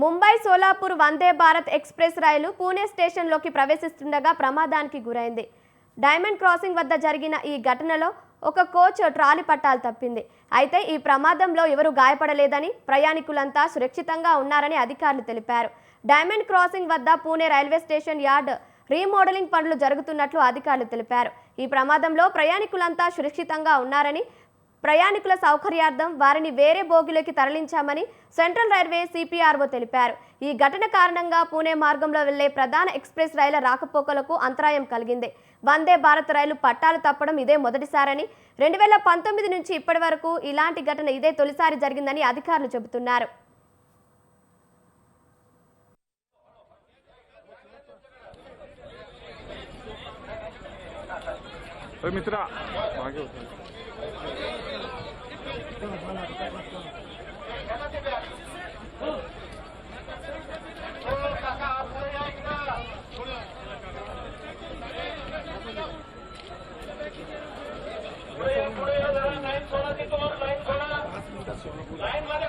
Mumbai Solapur Vande Bharat express రైలు పూణే స్టేషన్లోకి ప్రవేశిస్తుండగా ప్రమాదానికి గురైంది. Diamond crossing వద్ద జరిగిన ఈ ఘటనలో ఒక కోచ్ ట్రాలీ పట్టాలు తప్పింది. అయితే ఈ ప్రమాదంలో ఎవరూ గాయపడలేదని, ప్రయాణికులంతా సురక్షితంగా ఉన్నారని అధికారులు తెలిపారు. డైమండ్ క్రాసింగ్ వద్ద Pune railway station yard remodelling పనులు జరుగుతున్నట్లు అధికారులు తెలిపారు. ఈ ప్రమాదంలో ప్రయాణికులంతా సురక్షితంగా ఉన్నారని, ప్రయాణికుల సౌకర్యార్థం వారిని వేరే బోగిలోకి తరలించామని సెంట్రల్ రైల్వే సిపిఆర్ఓ తెలిపారు. ఈ ఘటన కారణంగా పూణే మార్గంలో వెళ్లే ప్రధాన ఎక్స్ప్రెస్ రైళ్ల రాకపోకలకు అంతరాయం కలిగింది. వందే భారత్ రైలు పట్టాలు తప్పడం ఇదే మొదటిసారని, 2019 నుంచి ఇప్పటి వరకు ఇలాంటి ఘటన ఇదే తొలిసారి జరిగిందని అధికారులు చెబుతున్నారు. लाइन वाले